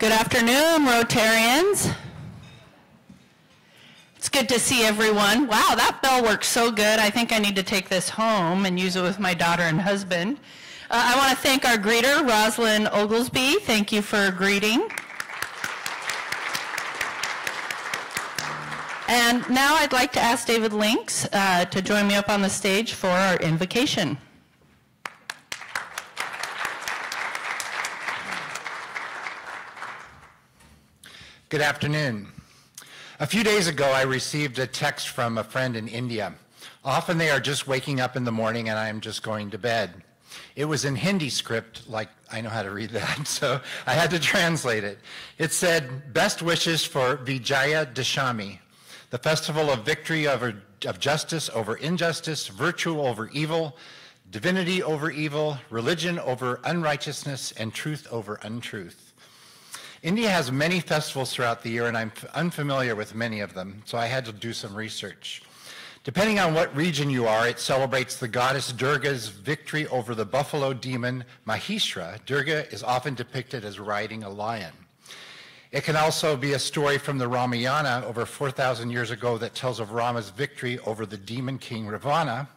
Good afternoon, Rotarians. It's good to see everyone. Wow, that bell works so good. I think I need to take this home and use it with my daughter and husband. I want to thank our greeter, Rosalind Oglesby. Thank you for greeting. And now I'd like to ask David Links to join me up on the stage for our invocation. Good afternoon. A few days ago, I received a text from a friend in India. Often they are just waking up in the morning and I am just going to bed. It was in Hindi script, like I know how to read that, so I had to translate it. It said, "Best wishes for Vijaya Dashami, the festival of victory of justice over injustice, virtue over evil, divinity over evil, religion over unrighteousness, and truth over untruth." India has many festivals throughout the year, and I'm unfamiliar with many of them, so I had to do some research. Depending on what region you are, it celebrates the goddess Durga's victory over the buffalo demon Mahishra. Durga is often depicted as riding a lion. It can also be a story from the Ramayana over 4,000 years ago that tells of Rama's victory over the demon king Ravana.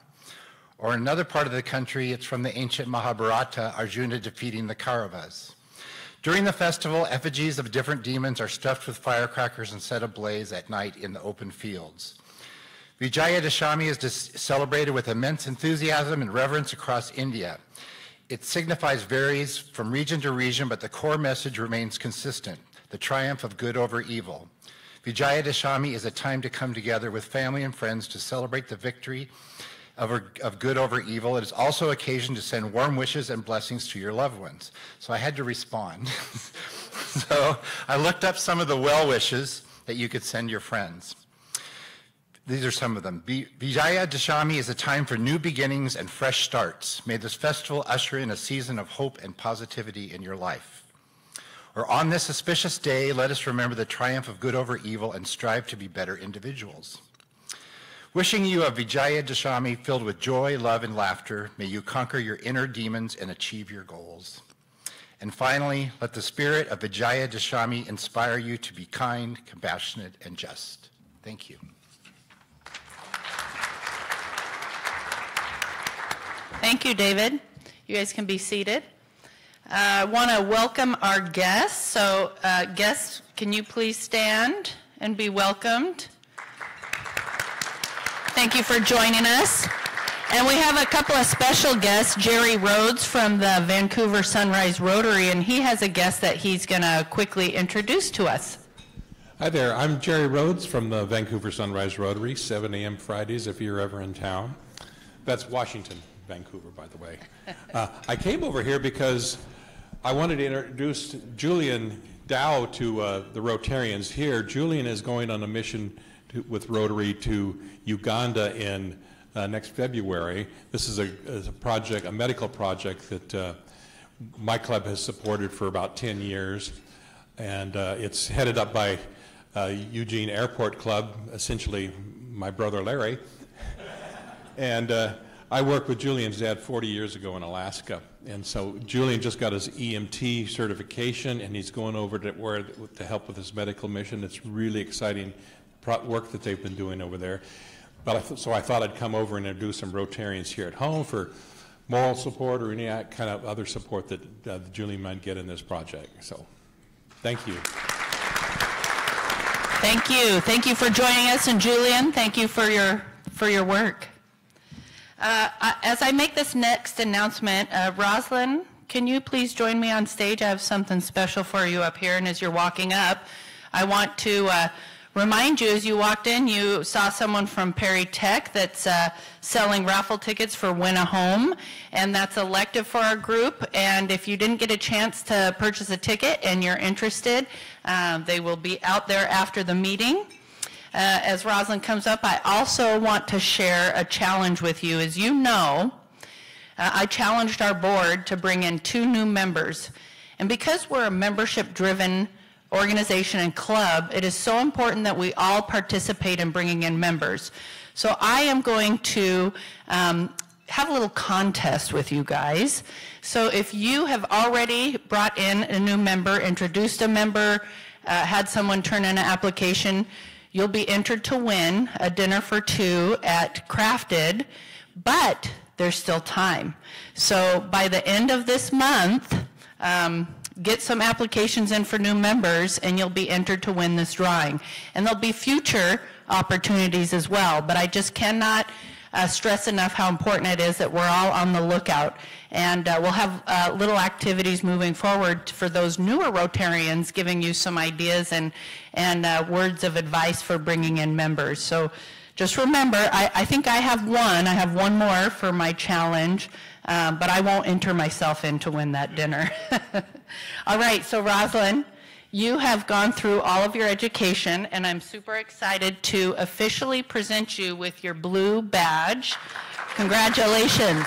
Or in another part of the country, it's from the ancient Mahabharata, Arjuna defeating the Kauravas. During the festival, effigies of different demons are stuffed with firecrackers and set ablaze at night in the open fields. Vijaya Dashami is celebrated with immense enthusiasm and reverence across India. Its signifies varies from region to region, but the core message remains consistent: the triumph of good over evil. Vijaya Dashami is a time to come together with family and friends to celebrate the victory of good over evil. It is also occasion to send warm wishes and blessings to your loved ones. So I had to respond. So I looked up some of the well wishes that you could send your friends. These are some of them. Vijaya Dashami is a time for new beginnings and fresh starts. May this festival usher in a season of hope and positivity in your life. Or on this auspicious day, let us remember the triumph of good over evil and strive to be better individuals. Wishing you a Vijaya Dashami filled with joy, love, and laughter. May you conquer your inner demons and achieve your goals. And finally, let the spirit of Vijaya Dashami inspire you to be kind, compassionate, and just. Thank you. Thank you, David. You guys can be seated. I want to welcome our guests. So guests, can you please stand and be welcomed? Thank you for joining us. And we have a couple of special guests, Jerry Rhodes from the Vancouver Sunrise Rotary, and he has a guest that he's going to quickly introduce to us. Hi there, I'm Jerry Rhodes from the Vancouver Sunrise Rotary, 7 a.m. Fridays if you're ever in town. That's Washington, Vancouver, by the way. I came over here because I wanted to introduce Julian Dow to the Rotarians here. Julian is going on a mission with Rotary to Uganda in next February. This is a project, a medical project that my club has supported for about 10 years. And it's headed up by Eugene Airport Club, essentially my brother Larry. And I worked with Julian's dad 40 years ago in Alaska. And so Julian just got his EMT certification and he's going over to help with his medical mission. It's really exciting work that they've been doing over there. But so I thought I'd come over and introduce some Rotarians here at home for moral support or any kind of other support that Julian might get in this project. So thank you. Thank you. Thank you for joining us. And Julian, thank you for your work. As I make this next announcement, Rosalind, can you please join me on stage? I have something special for you up here. And as you're walking up, I want to remind you, as you walked in, you saw someone from Perry Tech that's selling raffle tickets for Win a Home, and that's elective for our group. And if you didn't get a chance to purchase a ticket and you're interested, they will be out there after the meeting. As Rosalind comes up, I also want to share a challenge with you. As you know, I challenged our board to bring in 2 new members. And because we're a membership-driven organization and club, it is so important that we all participate in bringing in members. So I am going to have a little contest with you guys. So if you have already brought in a new member, introduced a member, had someone turn in an application, you'll be entered to win a dinner for two at Crafted, but there's still time. So by the end of this month, get some applications in for new members and you'll be entered to win this drawing. And there'll be future opportunities as well, but I just cannot stress enough how important it is that we're all on the lookout. And we'll have little activities moving forward for those newer Rotarians, giving you some ideas and words of advice for bringing in members. So just remember, I think I have one more for my challenge, but I won't enter myself in to win that dinner. All right, so Rosalind, you have gone through all of your education, and I'm super excited to officially present you with your blue badge. Congratulations.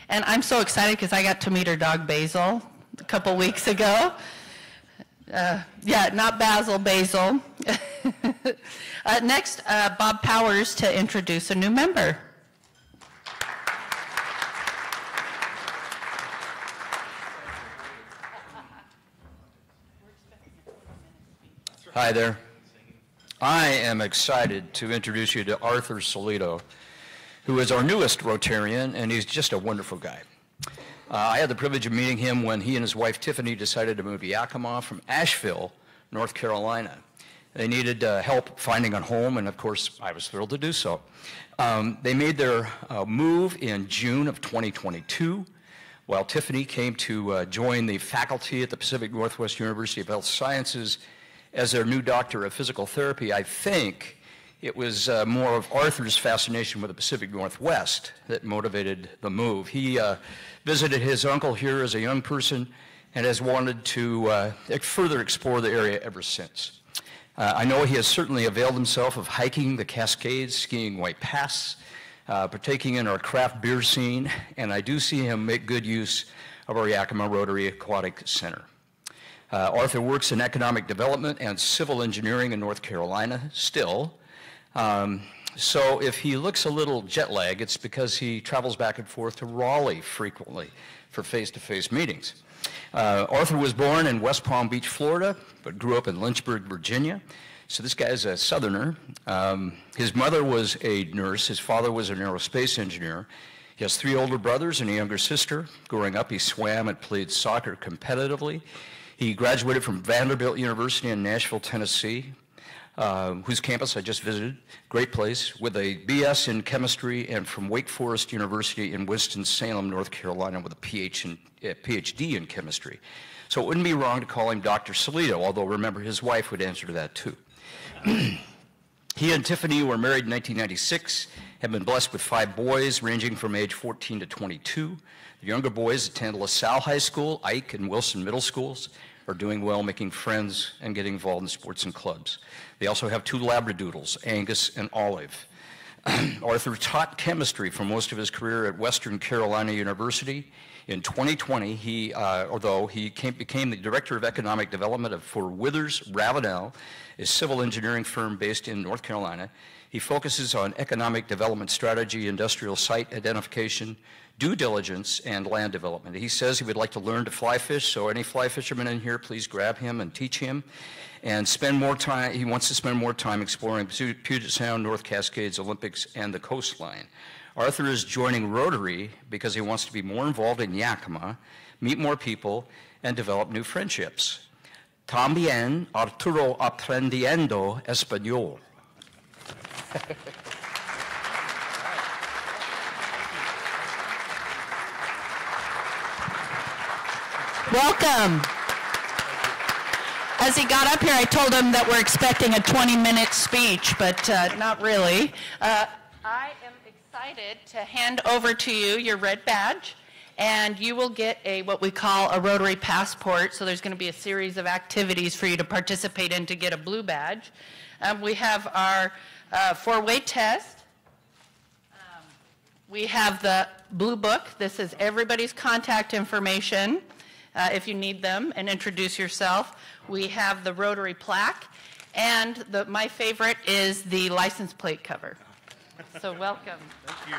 And I'm so excited because I got to meet her dog Basil a couple weeks ago. Yeah, not Basil, Basil. Next, Bob Powers to introduce a new member. Hi there. I am excited to introduce you to Arthur Solito, who is our newest Rotarian, and he's just a wonderful guy. I had the privilege of meeting him when he and his wife Tiffany decided to move to Yakima from Asheville, North Carolina. They needed help finding a home, and of course I was thrilled to do so. They made their move in June of 2022, while Tiffany came to join the faculty at the Pacific Northwest University of Health Sciences as their new doctor of physical therapy. I think it was more of Arthur's fascination with the Pacific Northwest that motivated the move. He visited his uncle here as a young person and has wanted to further explore the area ever since. I know he has certainly availed himself of hiking the Cascades, skiing White Pass, partaking in our craft beer scene, and I do see him make good use of our Yakima Rotary Aquatic Center. Arthur works in economic development and civil engineering in North Carolina still. So if he looks a little jet lagged, it's because he travels back and forth to Raleigh frequently for face-to-face meetings. Arthur was born in West Palm Beach, Florida, but grew up in Lynchburg, Virginia. So this guy's a Southerner. His mother was a nurse. His father was an aerospace engineer. He has 3 older brothers and a younger sister. Growing up, he swam and played soccer competitively. He graduated from Vanderbilt University in Nashville, Tennessee, whose campus I just visited, great place, with a BS in chemistry, and from Wake Forest University in Winston-Salem, North Carolina, with a PhD in chemistry. So it wouldn't be wrong to call him Dr. Solito, although remember his wife would answer to that too. He and Tiffany were married in 1996, have been blessed with 5 boys ranging from age 14 to 22. The younger boys attend LaSalle High School, Ike, and Wilson Middle Schools, are doing well, making friends, and getting involved in sports and clubs. They also have 2 Labradoodles, Angus and Olive. Arthur taught chemistry for most of his career at Western Carolina University. In 2020, although he became the Director of Economic Development for Withers Ravenel, a civil engineering firm based in North Carolina. He focuses on economic development strategy, industrial site identification, due diligence, and land development. He says he would like to learn to fly fish, so any fly fishermen in here, please grab him and teach him. And spend more time, he wants to spend more time exploring Puget Sound, North Cascades, Olympics, and the coastline. Arthur is joining Rotary because he wants to be more involved in Yakima, meet more people, and develop new friendships. También Arturo aprendiendo español. Welcome. As he got up here, I told him that we're expecting a 20-minute speech, but not really. I am excited to hand over to you your red badge, and you will get what we call a Rotary passport. So there's going to be a series of activities for you to participate in to get a blue badge. We have our 4-way test. We have the blue book. This is everybody's contact information if you need them, and introduce yourself. We have the Rotary plaque, And my favorite is the license plate cover. So welcome. Thank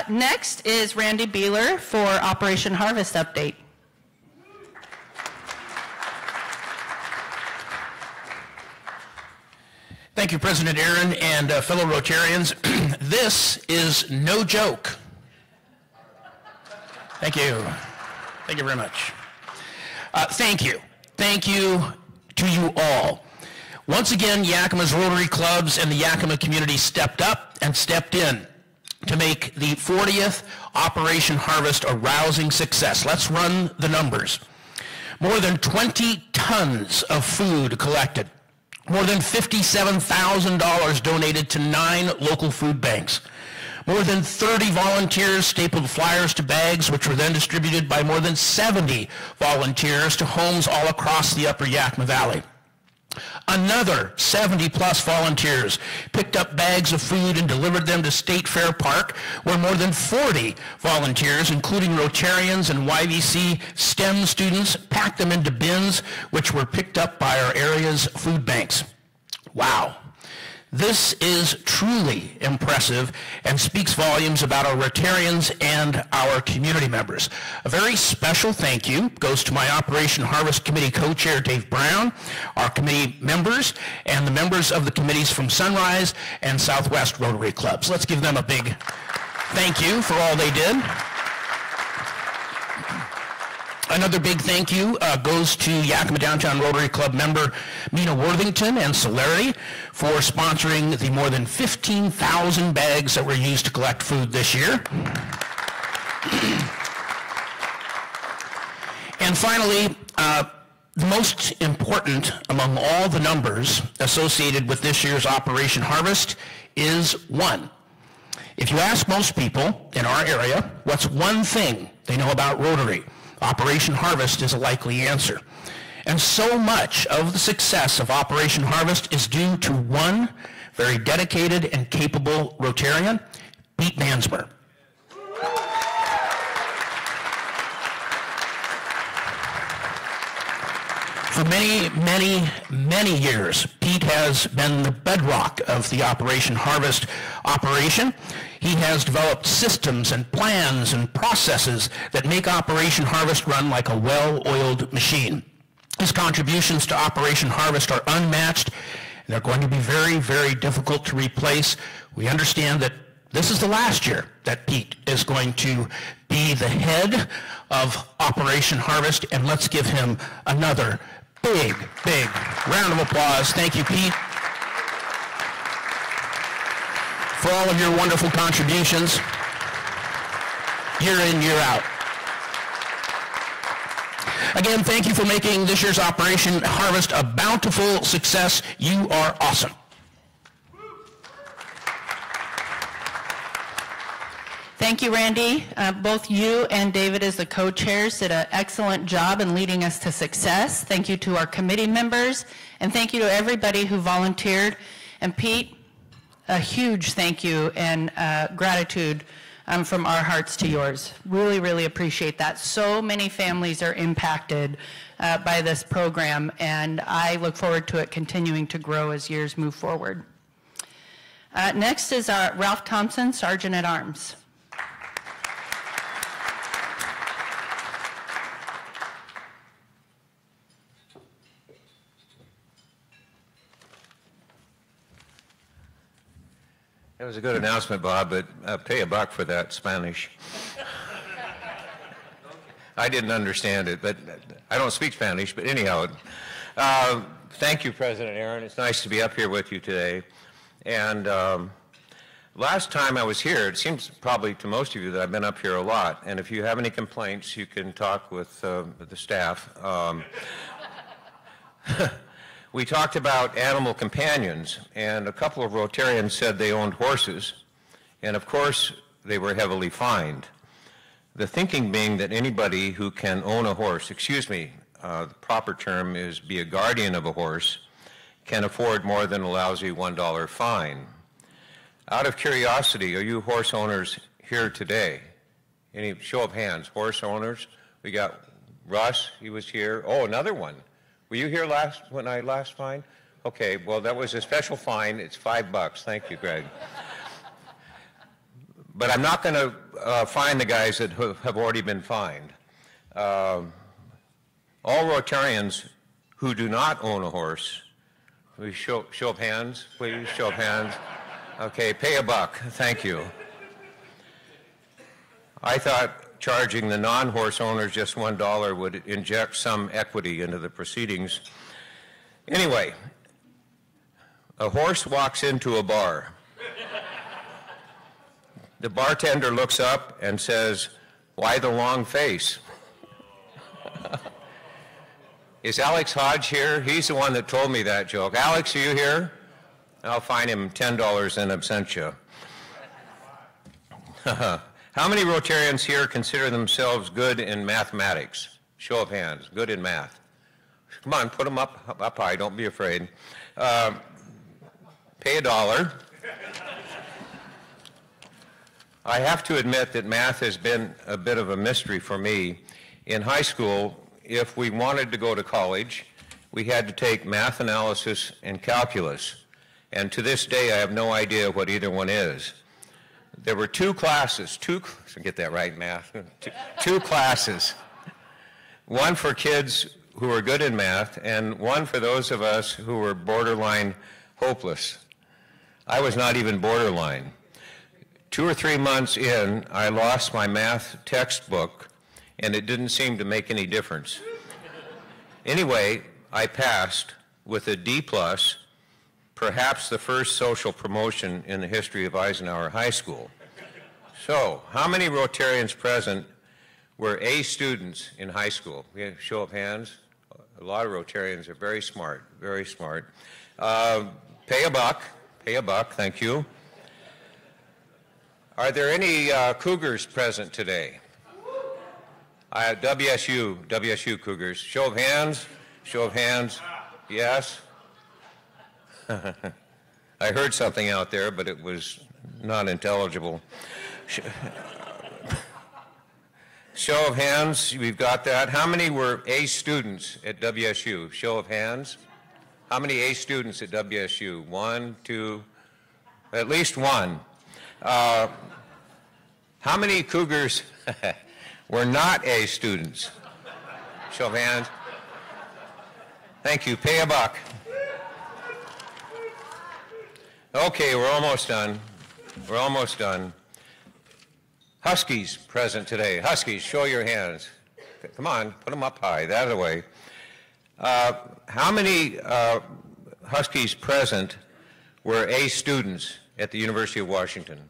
you. Next is Randy Beeler for Operation Harvest update. Thank you, President Aaron and fellow Rotarians. This is no joke. Thank you. Thank you very much. Thank you. Thank you to you all. Once again, Yakima's Rotary Clubs and the Yakima community stepped up and stepped in to make the 40th Operation Harvest a rousing success. Let's run the numbers. More than 20 tons of food collected. More than $57,000 donated to 9 local food banks. More than 30 volunteers stapled flyers to bags, which were then distributed by more than 70 volunteers to homes all across the upper Yakima Valley. Another 70-plus volunteers picked up bags of food and delivered them to State Fair Park, where more than 40 volunteers, including Rotarians and YVC STEM students, packed them into bins, which were picked up by our area's food banks. Wow. This is truly impressive and speaks volumes about our Rotarians and our community members. A very special thank you goes to my Operation Harvest Committee co-chair, Dave Brown, our committee members, and the members of the committees from Sunrise and Southwest Rotary Clubs. Let's give them a big thank you for all they did. Another big thank you goes to Yakima Downtown Rotary Club member Mina Worthington and Celerity for sponsoring the more than 15,000 bags that were used to collect food this year. And finally, the most important among all the numbers associated with this year's Operation Harvest is 1. If you ask most people in our area, what's one thing they know about Rotary? Operation Harvest is a likely answer. And so much of the success of Operation Harvest is due to one very dedicated and capable Rotarian, Pete Mansmer. For many years, Pete has been the bedrock of the Operation Harvest operation. He has developed systems and plans and processes that make Operation Harvest run like a well-oiled machine. His contributions to Operation Harvest are unmatched, and they're going to be very, very difficult to replace. We understand that this is the last year that Pete is going to be the head of Operation Harvest, and let's give him another big round of applause. Thank you, Pete, for all of your wonderful contributions, year in, year out. Again, thank you for making this year's Operation Harvest a bountiful success. You are awesome. Thank you, Randy. Both you and David as the co-chairs did an excellent job in leading us to success. Thank you to our committee members, and thank you to everybody who volunteered. And Pete, a huge thank you and gratitude from our hearts to yours. Really, really appreciate that. So many families are impacted by this program, and I look forward to it continuing to grow as years move forward. Next is Ralph Thompson, Sergeant at Arms. That was a good announcement, Bob, but pay $1 for that Spanish. I didn't understand it, but I don't speak Spanish, but anyhow. Thank you, President Aaron. It's nice to be up here with you today. And last time I was here, it seems probably to most of you that I've been up here a lot. And if you have any complaints, you can talk with the staff. We talked about animal companions, and a couple of Rotarians said they owned horses, and of course they were heavily fined. The thinking being that anybody who can own a horse, the proper term is be a guardian of a horse, can afford more than a lousy $1 fine. Out of curiosity, are you horse owners here today? Any show of hands, horse owners? We got Russ, he was here. Oh, another one. Were you here when I last fined? Okay, well, that was a special fine. It's $5. Thank you, Greg. But I'm not going to fine the guys that have already been fined. All Rotarians who do not own a horse, we show of hands, please, show of hands. Okay, pay $1. Thank you. I thought charging the non-horse owners just $1 would inject some equity into the proceedings. Anyway, a horse walks into a bar. The bartender looks up and says, "Why the long face?" Is Alex Hodge here? He's the one that told me that joke. Alex, are you here? I'll fine him $10 in absentia. How many Rotarians here consider themselves good in mathematics? Show of hands, good in math. Come on, put them up high, don't be afraid. Pay $1. I have to admit that math has been a bit of a mystery for me. In high school, if we wanted to go to college, we had to take math analysis and calculus. And to this day, I have no idea what either one is. There were two classes, get that right, math, two classes. One for kids who were good in math, and one for those of us who were borderline hopeless. I was not even borderline. 2 or 3 months in, I lost my math textbook, and it didn't seem to make any difference. Anyway, I passed with a D+, perhaps the first social promotion in the history of Eisenhower High School. So, how many Rotarians present were A students in high school? We have a show of hands. A lot of Rotarians are very smart, very smart. Pay $1, thank you. Are there any Cougars present today? WSU Cougars. Show of hands, yes. I heard something out there, but it was not intelligible. Show of hands, we've got that. How many were A students at WSU? Show of hands. How many A students at WSU? 1, 2, at least one. How many Cougars were not A students? Show of hands. Thank you. Pay $1. Okay, we're almost done. We're almost done. Huskies present today. Huskies, show your hands. Come on, put them up high, that way. How many Huskies present were A students at the University of Washington?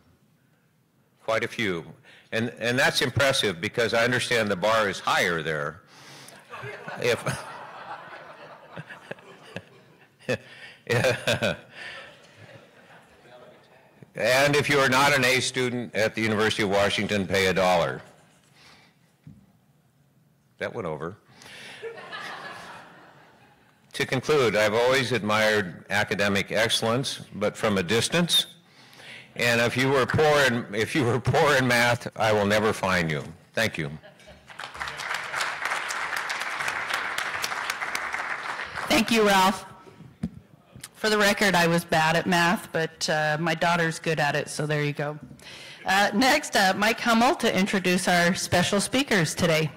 Quite a few. And that's impressive because I understand the bar is higher there. And if you are not an A student at the University of Washington, pay $1. That went over. To conclude, I've always admired academic excellence, but from a distance. And if you were poor in math, I will never find you. Thank you. Thank you, Ralph. For the record, I was bad at math, but my daughter's good at it, so there you go. Next, Mike Hummel to introduce our special speakers today.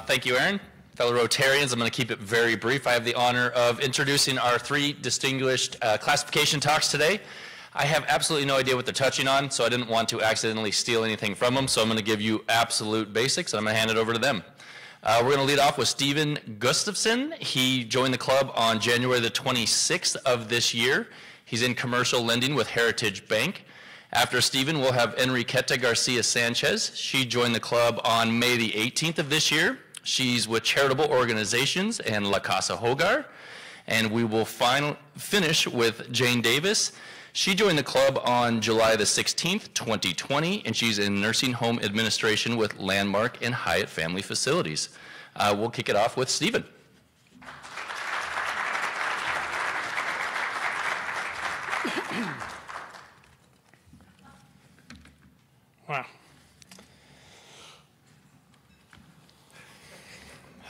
Thank you, Aaron. Fellow Rotarians, I'm going to keep it very brief. I have the honor of introducing our 3 distinguished classification talks today. I have absolutely no idea what they're touching on, so I didn't want to accidentally steal anything from them, so I'm going to give you absolute basics, and I'm going to hand it over to them. We're going to lead off with Stephen Gustafson. He joined the club on January the 26th of this year. He's in commercial lending with Heritage Bank. After Stephen, we'll have Enriqueta Garcia Sanchez. She joined the club on May the 18th of this year. She's with charitable organizations and La Casa Hogar. And we will finish with Jane Davis. She joined the club on July the 16th, 2020, and she's in nursing home administration with Landmark and Hyatt Family Facilities. We'll kick it off with Stephen.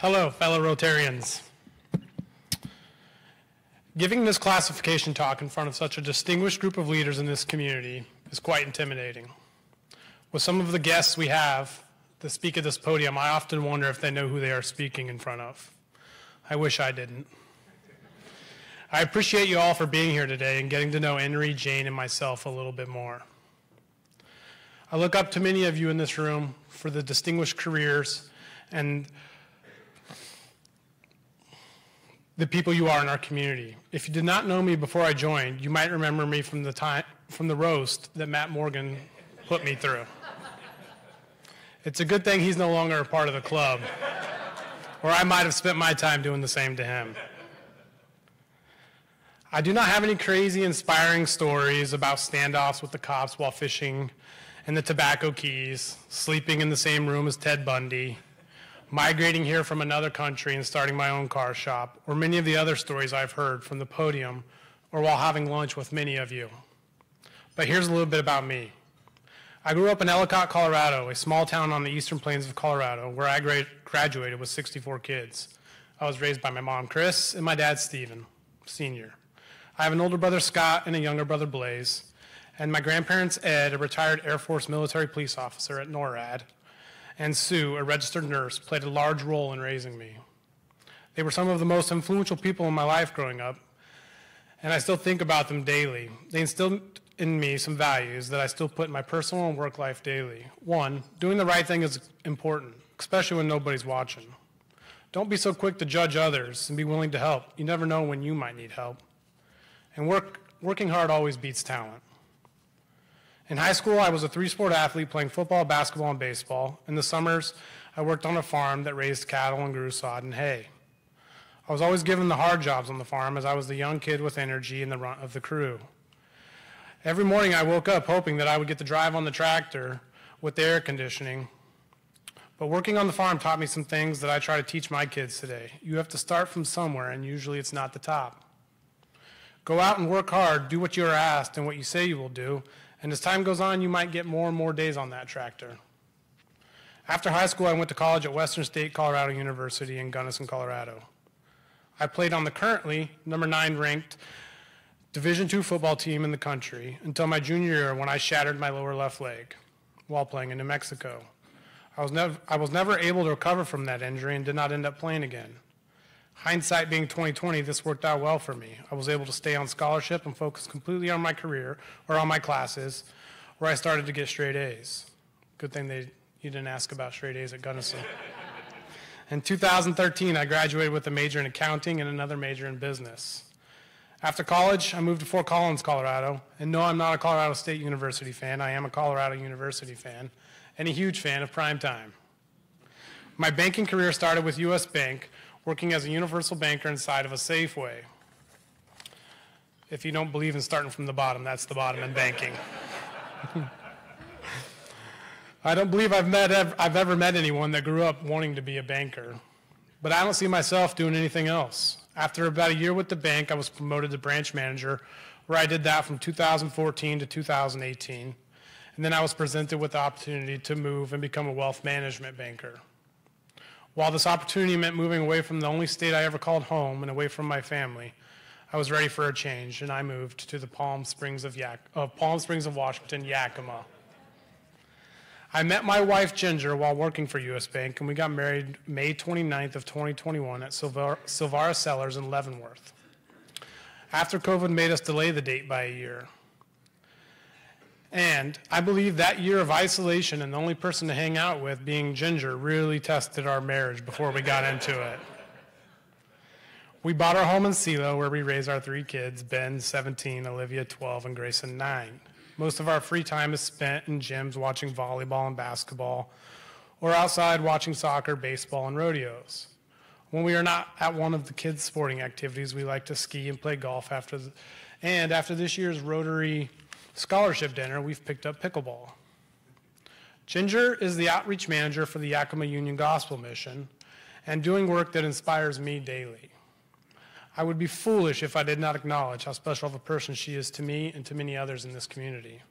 Hello, fellow Rotarians. Giving this classification talk in front of such a distinguished group of leaders in this community is quite intimidating. With some of the guests we have to speak at this podium, I often wonder if they know who they are speaking in front of. I wish I didn't. I appreciate you all for being here today and getting to know Henry, Jane, and myself a little bit more. I look up to many of you in this room for the distinguished careers and the people you are in our community. If you did not know me before I joined, you might remember me from the roast that Matt Morgan put me through. It's a good thing he's no longer a part of the club, or I might have spent my time doing the same to him. I do not have any crazy, inspiring stories about standoffs with the cops while fishing and the Tobacco Keys, sleeping in the same room as Ted Bundy, migrating here from another country and starting my own car shop, or many of the other stories I've heard from the podium or while having lunch with many of you. But here's a little bit about me. I grew up in Ellicott, Colorado, a small town on the eastern plains of Colorado, where I graduated with 64 kids. I was raised by my mom, Chris, and my dad, Stephen, Sr. I have an older brother, Scott, and a younger brother, Blaze, and my grandparents, Ed, a retired Air Force military police officer at NORAD, and Sue, a registered nurse, played a large role in raising me. They were some of the most influential people in my life growing up, and I still think about them daily. They instilled in me some values that I still put in my personal and work life daily. One, doing the right thing is important, especially when nobody's watching. Don't be so quick to judge others and be willing to help. You never know when you might need help. And working hard always beats talent. In high school, I was a three-sport athlete playing football, basketball, and baseball. In the summers, I worked on a farm that raised cattle and grew sod and hay. I was always given the hard jobs on the farm as I was the young kid with energy and the runt of the crew. Every morning I woke up hoping that I would get to drive on the tractor with the air conditioning. But working on the farm taught me some things that I try to teach my kids today. You have to start from somewhere, and usually it's not the top. Go out and work hard, do what you are asked and what you say you will do, and as time goes on, you might get more and more days on that tractor. After high school, I went to college at Western State Colorado University in Gunnison, Colorado. I played on the currently number 9 ranked Division II football team in the country until my junior year when I shattered my lower left leg while playing in New Mexico. I was never able to recover from that injury and did not end up playing again. Hindsight being 2020, this worked out well for me. I was able to stay on scholarship and focus completely on my career or on my classes, where I started to get straight A's. Good thing you didn't ask about straight A's at Gunnison. In 2013, I graduated with a major in accounting and another major in business. After college, I moved to Fort Collins, Colorado, and no, I'm not a Colorado State University fan. I am a Colorado University fan and a huge fan of primetime. My banking career started with U.S. Bank, working as a universal banker inside of a Safeway. If you don't believe in starting from the bottom, that's the bottom in banking. I don't believe I've ever met anyone that grew up wanting to be a banker, but I don't see myself doing anything else. After about a year with the bank, I was promoted to branch manager, where I did that from 2014 to 2018, and then I was presented with the opportunity to move and become a wealth management banker. While this opportunity meant moving away from the only state I ever called home and away from my family, I was ready for a change, and I moved to the Palm Springs of Washington, Yakima. I met my wife, Ginger, while working for U.S. Bank, and we got married May 29th of 2021 at Silvara Cellars in Leavenworth. After COVID made us delay the date by a year. And I believe that year of isolation and the only person to hang out with being Ginger really tested our marriage before we got into it. We bought our home in Silo, where we raised our 3 kids, Ben, 17, Olivia, 12, and Grayson, 9. Most of our free time is spent in gyms watching volleyball and basketball, or outside watching soccer, baseball, and rodeos. When we are not at one of the kids' sporting activities, we like to ski and play golf after this year's Rotary Scholarship Dinner, we've picked up pickleball. Ginger is the outreach manager for the Yakima Union Gospel Mission and doing work that inspires me daily. I would be foolish if I did not acknowledge how special of a person she is to me and to many others in this community.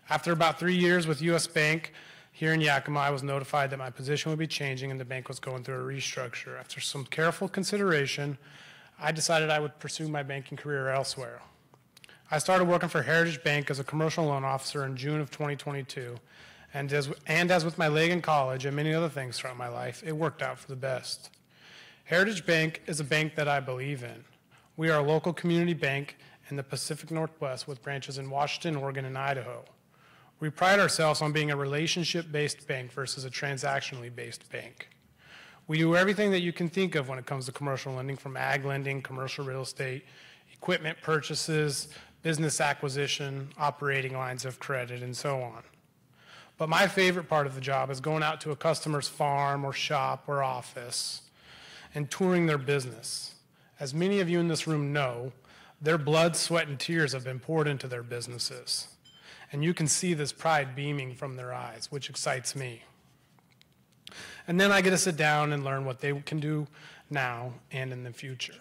After about 3 years with U.S. Bank, Here in Yakima, I was notified that my position would be changing and the bank was going through a restructure. After some careful consideration, I decided I would pursue my banking career elsewhere. I started working for Heritage Bank as a commercial loan officer in June of 2022, and as with my leg in college and many other things throughout my life, it worked out for the best. Heritage Bank is a bank that I believe in. We are a local community bank in the Pacific Northwest with branches in Washington, Oregon, and Idaho. We pride ourselves on being a relationship-based bank versus a transactionally-based bank. We do everything that you can think of when it comes to commercial lending, from ag lending, commercial real estate, equipment purchases, business acquisition, operating lines of credit, and so on. But my favorite part of the job is going out to a customer's farm or shop or office and touring their business. As many of you in this room know, their blood, sweat, and tears have been poured into their businesses. And you can see this pride beaming from their eyes, which excites me. And then I get to sit down and learn what they can do now and in the future.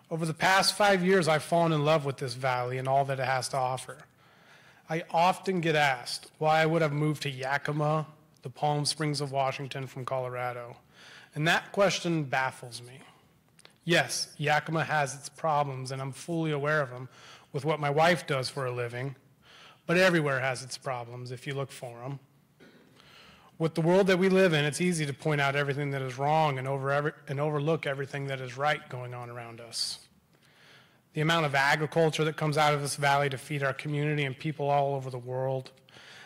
Over the past 5 years, I've fallen in love with this valley and all that it has to offer. I often get asked why I would have moved to Yakima, the Palm Springs of Washington, from Colorado. And that question baffles me. Yes, Yakima has its problems, and I'm fully aware of them with what my wife does for a living, but everywhere has its problems if you look for them. With the world that we live in, it's easy to point out everything that is wrong and overlook everything that is right going on around us. The amount of agriculture that comes out of this valley to feed our community and people all over the world,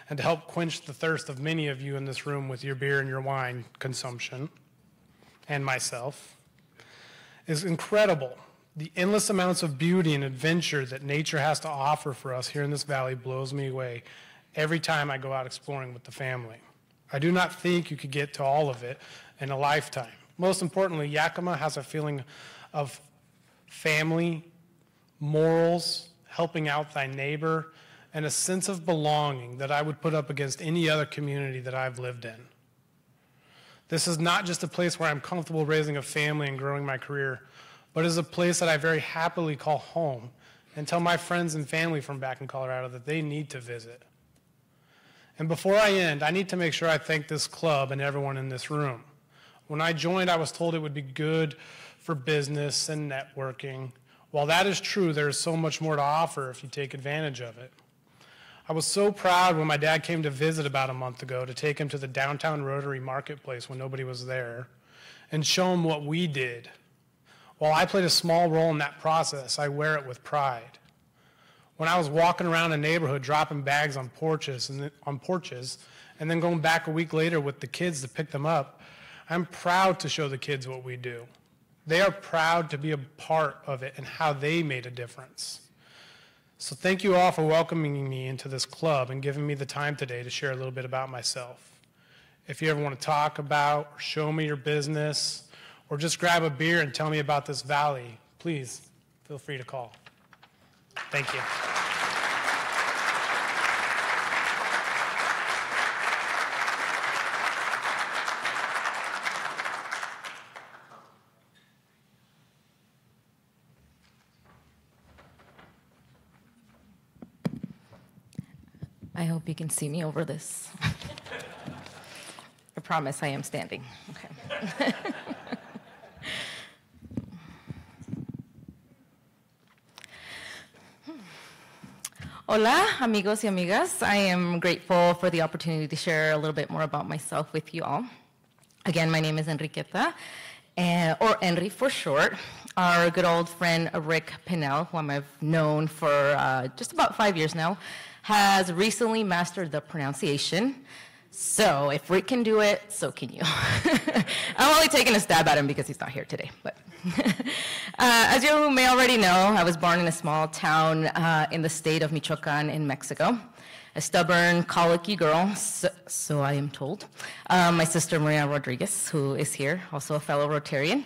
and to help quench the thirst of many of you in this room with your beer and your wine consumption, and myself, is incredible. The endless amounts of beauty and adventure that nature has to offer for us here in this valley blows me away every time I go out exploring with the family. I do not think you could get to all of it in a lifetime. Most importantly, Yakima has a feeling of family, morals, helping out thy neighbor, and a sense of belonging that I would put up against any other community that I've lived in. This is not just a place where I'm comfortable raising a family and growing my career, but is a place that I very happily call home and tell my friends and family from back in Colorado that they need to visit. And before I end, I need to make sure I thank this club and everyone in this room. When I joined, I was told it would be good for business and networking. While that is true, there is so much more to offer if you take advantage of it. I was so proud when my dad came to visit about a month ago to take him to the downtown Rotary marketplace when nobody was there and show him what we did. While I played a small role in that process, I wear it with pride. When I was walking around a neighborhood dropping bags on porches and then going back a week later with the kids to pick them up, I'm proud to show the kids what we do. They are proud to be a part of it and how they made a difference. So thank you all for welcoming me into this club and giving me the time today to share a little bit about myself. If you ever want to talk about or show me your business or just grab a beer and tell me about this valley, please feel free to call. Thank you. I hope you can see me over this. I promise I am standing. Okay. Hola, amigos y amigas. I am grateful for the opportunity to share a little bit more about myself with you all. Again, my name is Enriqueta, or Henry for short. Our good old friend Rick Pinnell, whom I've known for just about 5 years now, has recently mastered the pronunciation. So if Rick can do it, so can you. I'm only taking a stab at him because he's not here today. But as you may already know, I was born in a small town in the state of Michoacan in Mexico. A stubborn, colicky girl, so I am told. My sister Maria Rodriguez, who is here, also a fellow Rotarian,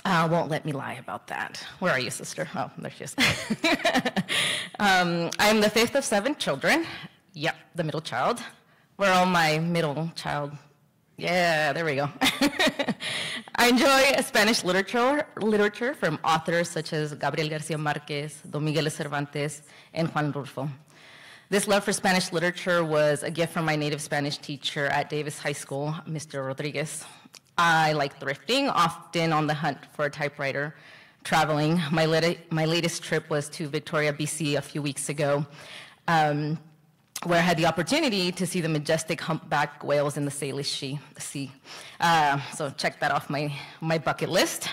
won't let me lie about that. Where are you, sister? Oh, there she is. I'm the fifth of 7 children. Yep, the middle child. Where are all my middle child? Yeah, there we go. I enjoy Spanish literature from authors such as Gabriel Garcia Marquez, Don Miguel de Cervantes, and Juan Rulfo. This love for Spanish literature was a gift from my native Spanish teacher at Davis High School, Mr. Rodriguez. I like thrifting, often on the hunt for a typewriter. Traveling, my latest trip was to Victoria, BC a few weeks ago, where I had the opportunity to see the majestic humpback whales in the Salish Sea. So check that off my bucket list.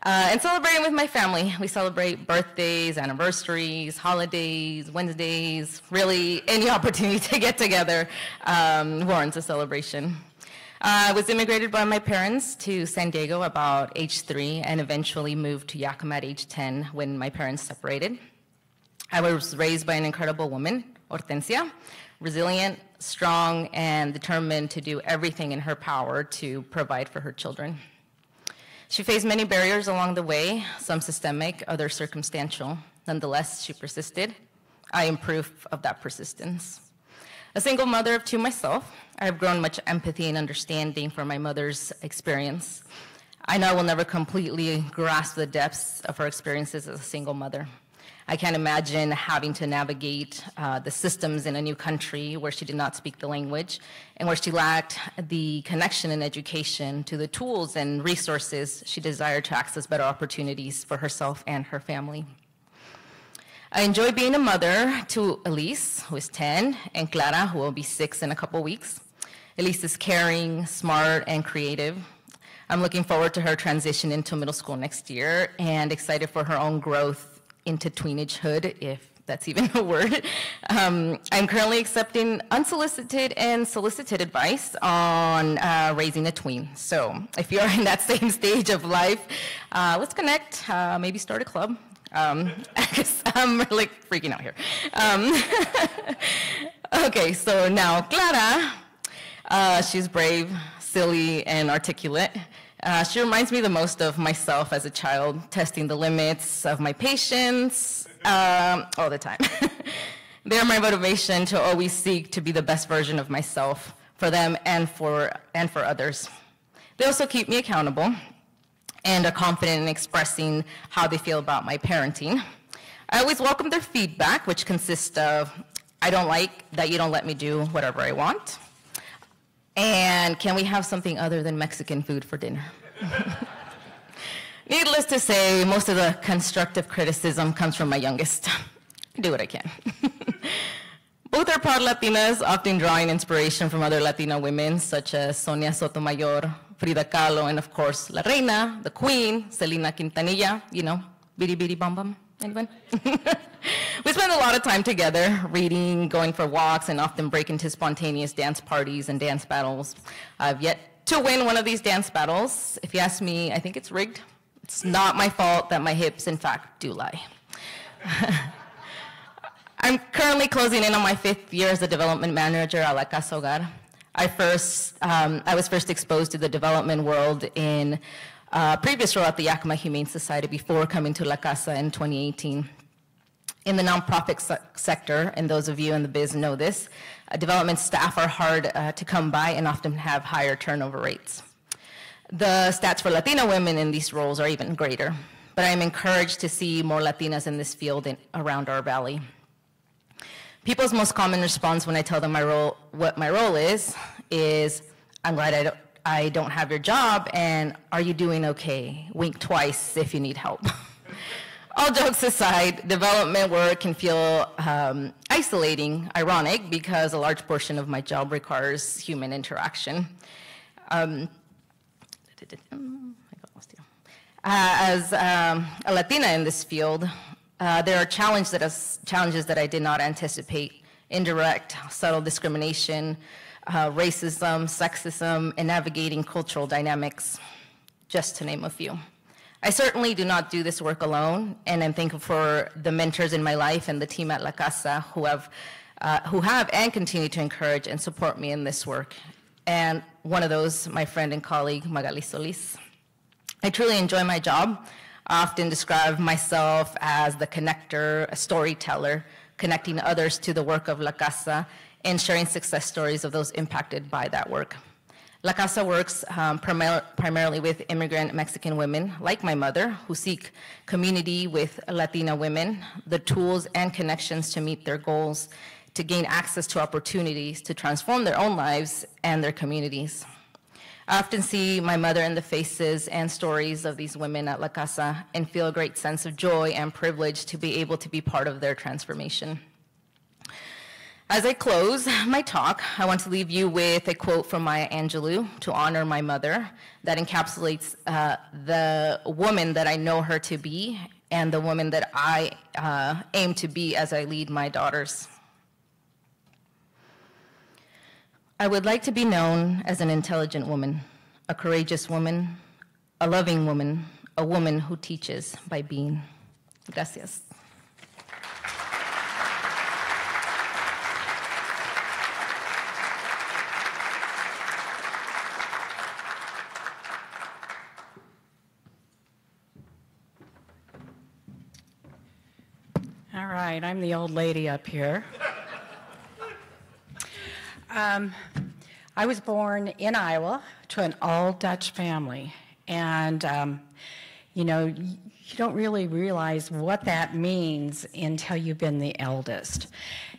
And celebrating with my family. We celebrate birthdays, anniversaries, holidays, Wednesdays, really any opportunity to get together warrants a celebration. I was immigrated by my parents to San Diego about age 3 and eventually moved to Yakima at age 10 when my parents separated. I was raised by an incredible woman, Hortensia, resilient, strong, and determined to do everything in her power to provide for her children. She faced many barriers along the way, some systemic, others circumstantial. Nonetheless, she persisted. I am proof of that persistence. A single mother of 2 myself, I have grown much empathy and understanding from my mother's experience. I know I will never completely grasp the depths of her experiences as a single mother. I can't imagine having to navigate the systems in a new country where she did not speak the language and where she lacked the connection and education to the tools and resources she desired to access better opportunities for herself and her family. I enjoy being a mother to Elise, who is 10, and Clara, who will be 6 in a couple weeks. Elise is caring, smart, and creative. I'm looking forward to her transition into middle school next year and excited for her own growth into tweenagehood, if that's even a word. I'm currently accepting unsolicited and solicited advice on raising a tween. So if you're in that same stage of life, let's connect, maybe start a club. Because I'm like freaking out here. Okay, so now Clara, she's brave, silly, and articulate. She reminds me the most of myself as a child, testing the limits of my patience all the time. They're my motivation to always seek to be the best version of myself for them and for others. They also keep me accountable and are confident in expressing how they feel about my parenting. I always welcome their feedback, which consists of, I don't like that you don't let me do whatever I want, and can we have something other than Mexican food for dinner? Needless to say, most of the constructive criticism comes from my youngest. I do what I can. Both are proud Latinas, often drawing inspiration from other Latina women, such as Sonia Sotomayor, Frida Kahlo, and of course, La Reina, the Queen, Selena Quintanilla, you know, Bidi Bidi Bum Bum, anyone? We spend a lot of time together, reading, going for walks, and often break into spontaneous dance parties and dance battles. I've yet to win one of these dance battles. If you ask me, I think it's rigged. It's not my fault that my hips, in fact, do lie. I'm currently closing in on my 5th year as a development manager at La Casa Hogar. I was first exposed to the development world in a previous role at the Yakima Humane Society before coming to La Casa in 2018. In the nonprofit sector, and those of you in the biz know this, development staff are hard to come by and often have higher turnover rates. The stats for Latina women in these roles are even greater, but I am encouraged to see more Latinas in this field around our valley. People's most common response when I tell them what my role is, I'm glad I don't have your job, and are you doing okay? Wink twice if you need help. All jokes aside, development work can feel isolating, ironic, because a large portion of my job requires human interaction. As a Latina in this field, there are challenges that I did not anticipate: indirect, subtle discrimination, racism, sexism, and navigating cultural dynamics, just to name a few. I certainly do not do this work alone, and I'm thankful for the mentors in my life and the team at La Casa who have and continue to encourage and support me in this work. And one of those, my friend and colleague, Magali Solis. I truly enjoy my job. I often describe myself as the connector, a storyteller, connecting others to the work of La Casa and sharing success stories of those impacted by that work. La Casa works primarily with immigrant Mexican women, like my mother, who seek community with Latina women, the tools and connections to meet their goals, to gain access to opportunities to transform their own lives and their communities. I often see my mother in the faces and stories of these women at La Casa and feel a great sense of joy and privilege to be able to be part of their transformation. As I close my talk, I want to leave you with a quote from Maya Angelou to honor my mother that encapsulates the woman that I know her to be and the woman that I aim to be as I lead my daughters. I would like to be known as an intelligent woman, a courageous woman, a loving woman, a woman who teaches by being. Gracias. All right, I'm the old lady up here. I was born in Iowa to an all-Dutch family, and you know, you don't really realize what that means until you've been the eldest.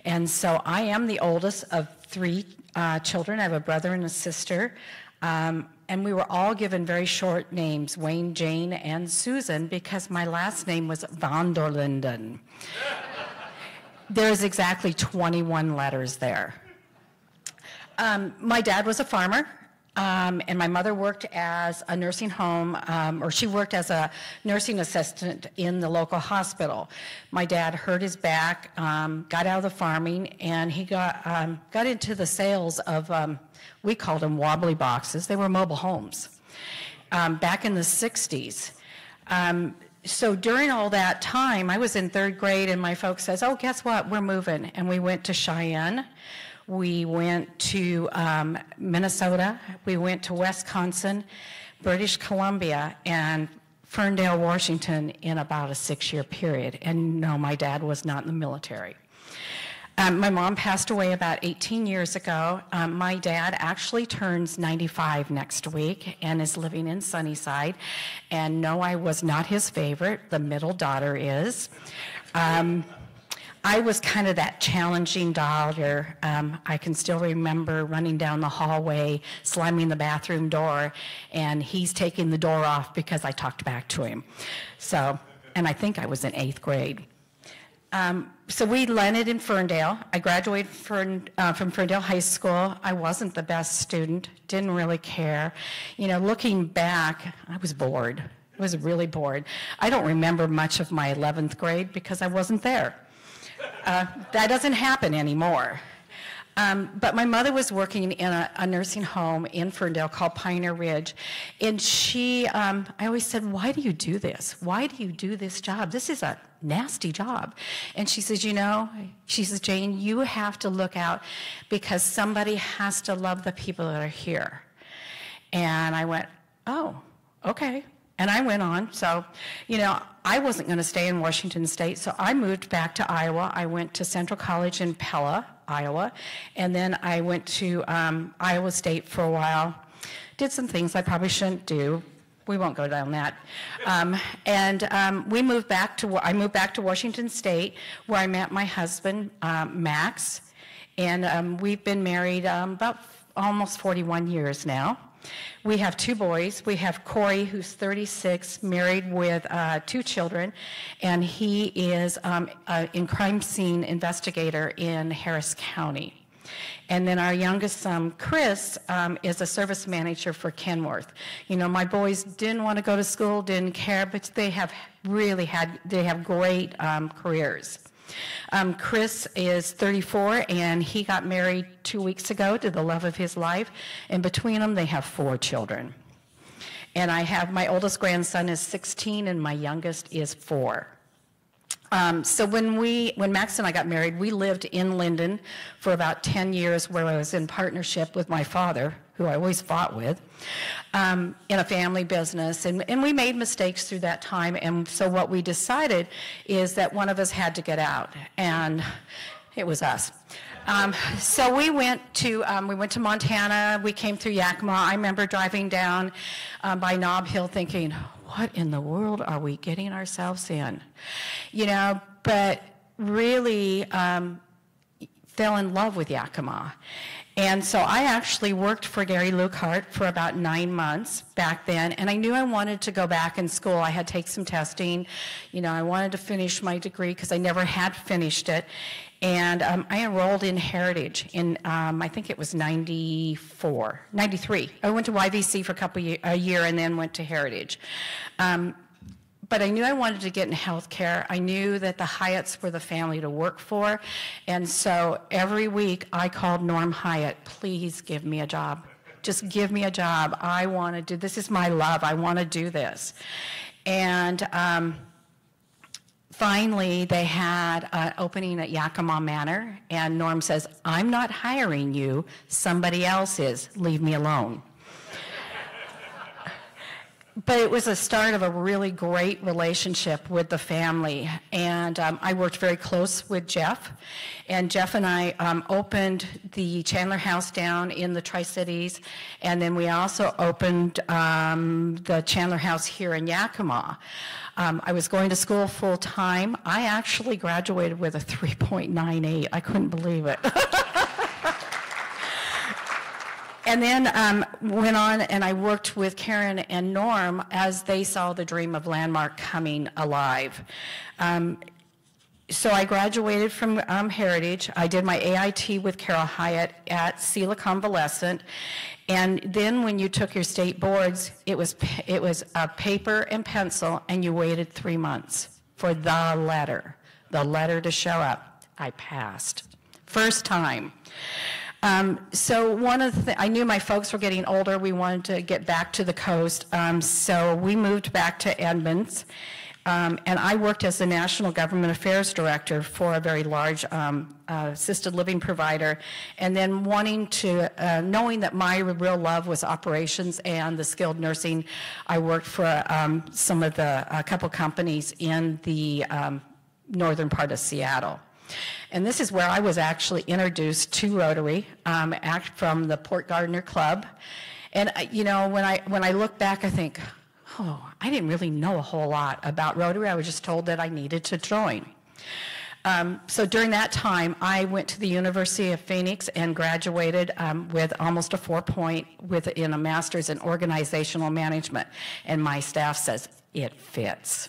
And so I am the oldest of three children. I have a brother and a sister, and we were all given very short names, Wayne, Jane, and Susan, because my last name was van der Linden. There's exactly 21 letters there. My dad was a farmer, and my mother worked as a nursing home, or she worked as a nursing assistant in the local hospital. My dad hurt his back, got out of the farming, and he got into the sales of, we called them wobbly boxes. They were mobile homes back in the 60s. So during all that time, I was in 3rd grade, and my folks says, oh, guess what, we're moving. And we went to Cheyenne. We went to Minnesota, we went to Wisconsin, British Columbia, and Ferndale, Washington in about a 6-year period. And no, my dad was not in the military. My mom passed away about 18 years ago. My dad actually turns 95 next week and is living in Sunnyside. And no, I was not his favorite. The middle daughter is. I was kind of that challenging daughter. I can still remember running down the hallway, slamming the bathroom door, and he's taking the door off because I talked back to him. So, and I think I was in 8th grade. So we landed in Ferndale. I graduated from Ferndale High School. I wasn't the best student, didn't really care. You know, looking back, I was bored. I was really bored. I don't remember much of my 11th grade because I wasn't there. That doesn't happen anymore. But my mother was working in a nursing home in Ferndale called Pioneer Ridge. And she, I always said, why do you do this? Why do you do this job? This is a nasty job. And she says, you know, she says, Jane, you have to look out because somebody has to love the people that are here. And I went, oh, okay. And I went on. So, you know, I wasn't going to stay in Washington State, so I moved back to Iowa. I went to Central College in Pella, Iowa, and then I went to Iowa State for a while. Did some things I probably shouldn't do. We won't go down that. We moved back to. I moved back to Washington State, where I met my husband, Max, and we've been married about almost 41 years now. We have 2 boys. We have Corey, who's 36, married with 2 children, and he is in crime scene investigator in Harris County. And then our youngest son, Chris, is a service manager for Kenworth. You know, my boys didn't want to go to school, didn't care, but they have great careers. Chris is 34, and he got married 2 weeks ago to the love of his life, and between them, they have 4 children. And I have, my oldest grandson is 16, and my youngest is 4. So when Max and I got married, we lived in Linden for about 10 years, where I was in partnership with my father, who I always fought with, in a family business. And we made mistakes through that time. And so what we decided is that one of us had to get out. And it was us. So we went to Montana. We came through Yakima. I remember driving down by Nob Hill thinking, what in the world are we getting ourselves in? You know, but really, fell in love with Yakima. And so I actually worked for Gary Lukehart for about 9 months back then, and I knew I wanted to go back in school. I had to take some testing. You know, I wanted to finish my degree because I never had finished it. And I enrolled in Heritage in, I think it was 93. I went to YVC for a year and then went to Heritage. But I knew I wanted to get in healthcare. I knew that the Hyatts were the family to work for. And so every week I called Norm Hyatt, please give me a job. Just give me a job. I want to do, this is my love. I want to do this. And finally they had an opening at Yakima Manor. And Norm says, I'm not hiring you. Somebody else is. Leave me alone. But it was the start of a really great relationship with the family. And I worked very close with Jeff. And Jeff and I opened the Chandler House down in the Tri-Cities. And then we also opened the Chandler House here in Yakima. I was going to school full time. I actually graduated with a 3.98. I couldn't believe it. And then went on and I worked with Karen and Norm as they saw the dream of Landmark coming alive. So I graduated from Heritage. I did my AIT with Carol Hyatt at Sela Convalescent. And then when you took your state boards, it was a paper and pencil, and you waited 3 months for the letter to show up. I passed. First time. So one of the I knew my folks were getting older. We wanted to get back to the coast. So we moved back to Edmonds. And I worked as the National Government Affairs Director for a very large assisted living provider. And then knowing that my real love was operations and the skilled nursing, I worked for a couple companies in the northern part of Seattle. And this is where I was actually introduced to Rotary from the Port Gardner Club. And you know, when I look back, I think, oh, I didn't really know a whole lot about Rotary. I was just told that I needed to join. So during that time, I went to the University of Phoenix and graduated with almost a 4.0 in a master's in organizational management. And my staff says, it fits.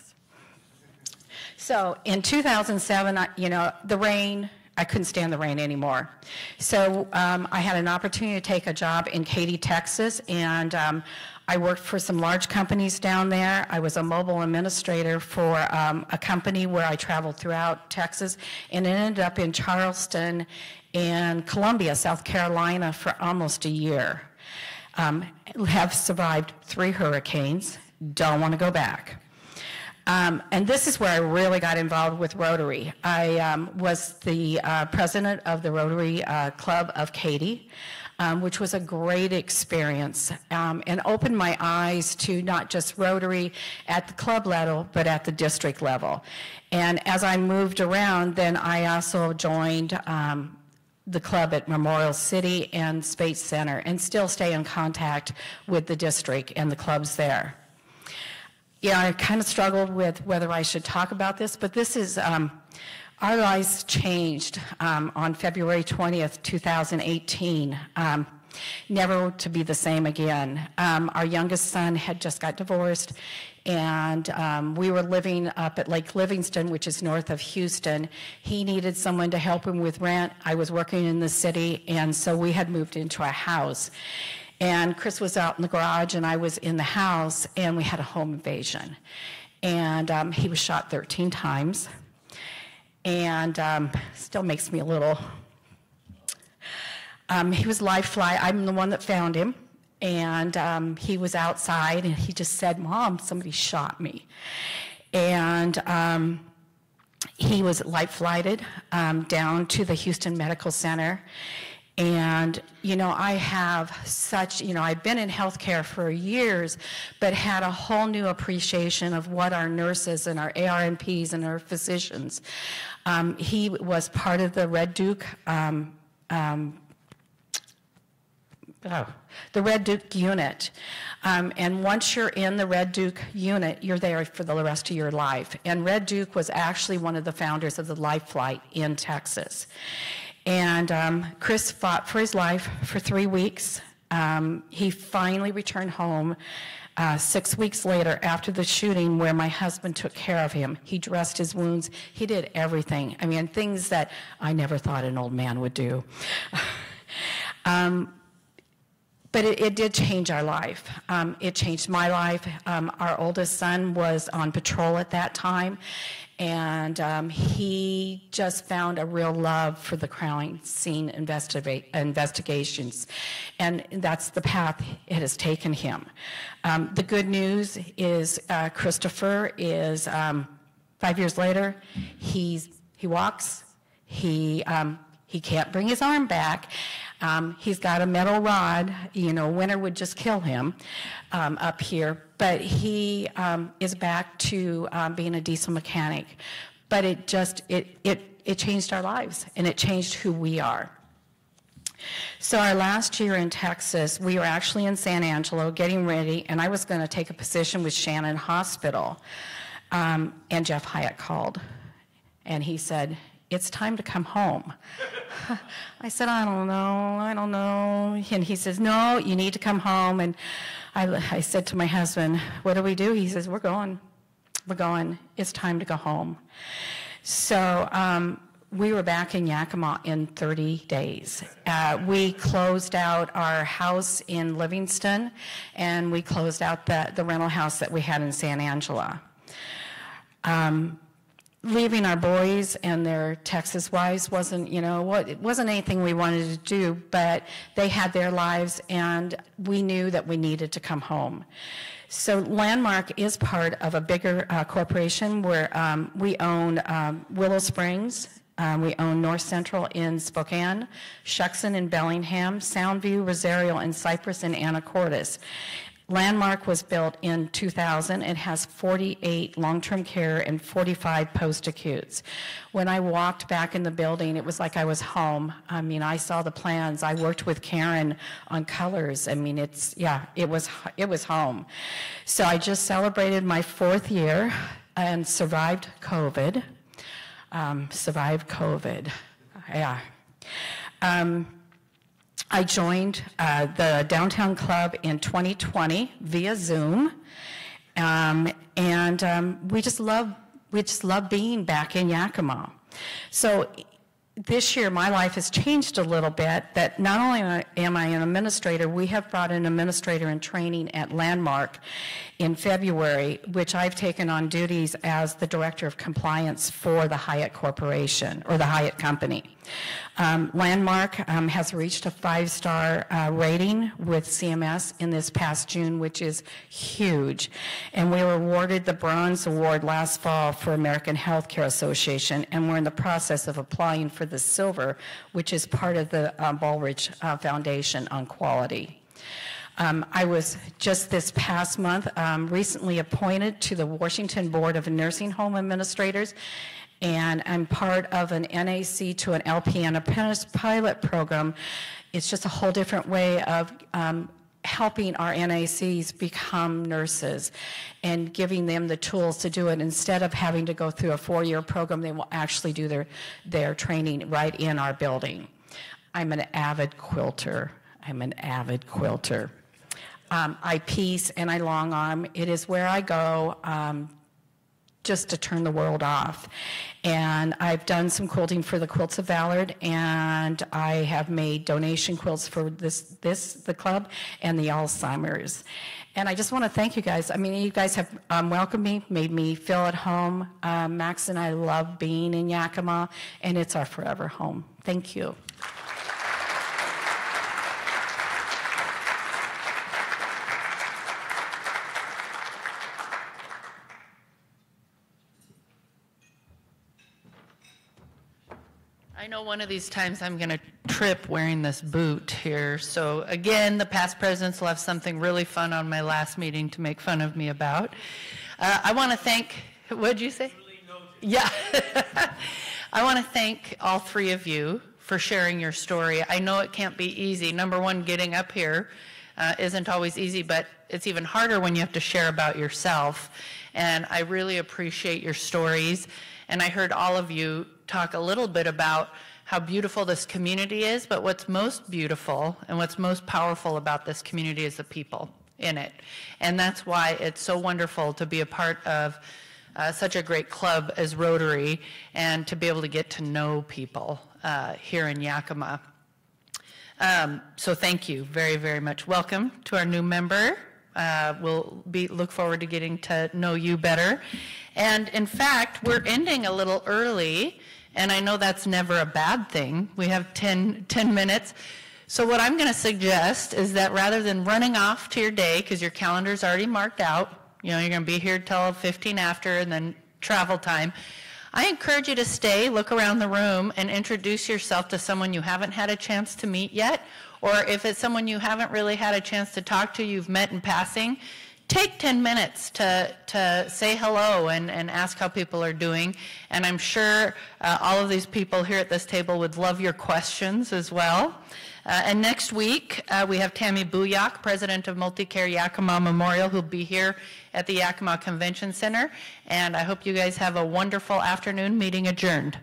So in 2007, you know, the rain, I couldn't stand the rain anymore. So I had an opportunity to take a job in Katy, Texas, and I worked for some large companies down there. I was a mobile administrator for a company where I traveled throughout Texas, and it ended up in Charleston and Columbia, South Carolina for almost a year. Have survived 3 hurricanes, don't want to go back. And this is where I really got involved with Rotary. I was the president of the Rotary Club of Katy, which was a great experience and opened my eyes to not just Rotary at the club level, but at the district level. And as I moved around, then I also joined the club at Memorial City and Space Center, and still stay in contact with the district and the clubs there. Yeah, I kind of struggled with whether I should talk about this, but this is, our lives changed on February 20th, 2018, never to be the same again. Our youngest son had just got divorced, and we were living up at Lake Livingston, which is north of Houston. He needed someone to help him with rent. I was working in the city, and so we had moved into a house. And Chris was out in the garage, and I was in the house, and we had a home invasion. And he was shot 13 times, and still makes me a little. He was life flight. I'm the one that found him, and he was outside, and he just said, "Mom, somebody shot me." And he was life flighted down to the Houston Medical Center. And, you know, I have such, you know, I've been in healthcare for years, but had a whole new appreciation of what our nurses and our ARNPs and our physicians. He was part of the Red Duke, the Red Duke unit. And once you're in the Red Duke unit, you're there for the rest of your life. And Red Duke was actually one of the founders of the Life Flight in Texas. And Chris fought for his life for 3 weeks. He finally returned home 6 weeks later after the shooting, where my husband took care of him. He dressed his wounds. He did everything. I mean, things that I never thought an old man would do. But it did change our life. It changed my life. Our oldest son was on patrol at that time, and he just found a real love for the crime scene investigations, and that's the path it has taken him. The good news is Christopher is 5 years later. He walks. He can't bring his arm back. He's got a metal rod, you know, winter would just kill him up here, but he is back to being a diesel mechanic. But it changed our lives, and it changed who we are. So our last year in Texas, we were actually in San Angelo getting ready, and I was going to take a position with Shannon Hospital, and Jeff Hyatt called, and he said, "It's time to come home." I said, I don't know. And he says, "No, you need to come home." And I said to my husband, "What do we do?" He says, We're going. It's time to go home." So we were back in Yakima in 30 days. We closed out our house in Livingston, and we closed out the rental house that we had in San Angelo. Leaving our boys and their Texas wives wasn't, it wasn't anything we wanted to do, but they had their lives, and we knew that we needed to come home. So Landmark is part of a bigger corporation where we own Willow Springs, we own North Central in Spokane, Shuckson in Bellingham, Soundview, Rosario, and Cypress in Anacortes. Landmark was built in 2000. It has 48 long-term care and 45 post-acutes. When I walked back in the building, it was like I was home. I mean, I saw the plans. I worked with Karen on colors. I mean, it was home. So I just celebrated my 4th year and survived COVID. Yeah. I joined the Downtown Club in 2020 via Zoom, and we just love being back in Yakima. So this year, my life has changed a little bit, that not only am I an administrator, we have brought an administrator in training at Landmark in February, which I've taken on duties as the Director of Compliance for the Hyatt Corporation, or the Hyatt Company. Landmark has reached a 5-star rating with CMS in this past June, which is huge. And we were awarded the Bronze Award last fall for American Healthcare Association, and we're in the process of applying for the Silver, which is part of the Baldrige Foundation on Quality. I was just this past month recently appointed to the Washington Board of Nursing Home Administrators, and I'm part of an NAC to an LPN apprentice pilot program. It's just a whole different way of helping our NACs become nurses and giving them the tools to do it. Instead of having to go through a 4-year program, they will actually do their training right in our building. I'm an avid quilter. I piece and I long arm. It is where I go just to turn the world off. And I've done some quilting for the Quilts of Ballard, and I have made donation quilts for the club and the Alzheimer's. And I just want to thank you guys. I mean, you guys have welcomed me, made me feel at home. Max and I love being in Yakima, and it's our forever home. Thank you. I know one of these times I'm going to trip wearing this boot here. So again, the past presidents will have something really fun on my last meeting to make fun of me about. I want to thank, what'd you say? Yeah. I want to thank all 3 of you for sharing your story. I know it can't be easy. Number one, getting up here isn't always easy, but it's even harder when you have to share about yourself. And I really appreciate your stories. And I heard all of you talk a little bit about how beautiful this community is, but what's most beautiful and what's most powerful about this community is the people in it. And that's why it's so wonderful to be a part of such a great club as Rotary and to be able to get to know people here in Yakima. So thank you very, very much. Welcome to our new member. We'll look forward to getting to know you better. And in fact, we're ending a little early, and I know that's never a bad thing. We have 10 minutes. So what I'm going to suggest is that rather than running off to your day, because your calendar's already marked out, you're going to be here till 15 after and then travel time, I encourage you to stay, look around the room, and introduce yourself to someone you haven't had a chance to meet yet, or if it's someone you haven't really had a chance to talk to, you've met in passing, take 10 minutes to say hello and ask how people are doing. And I'm sure all of these people here at this table would love your questions as well. And next week, we have Tammy Buyak, president of Multicare Yakima Memorial, who'll be here at the Yakima Convention Center. And I hope you guys have a wonderful afternoon. Meeting adjourned.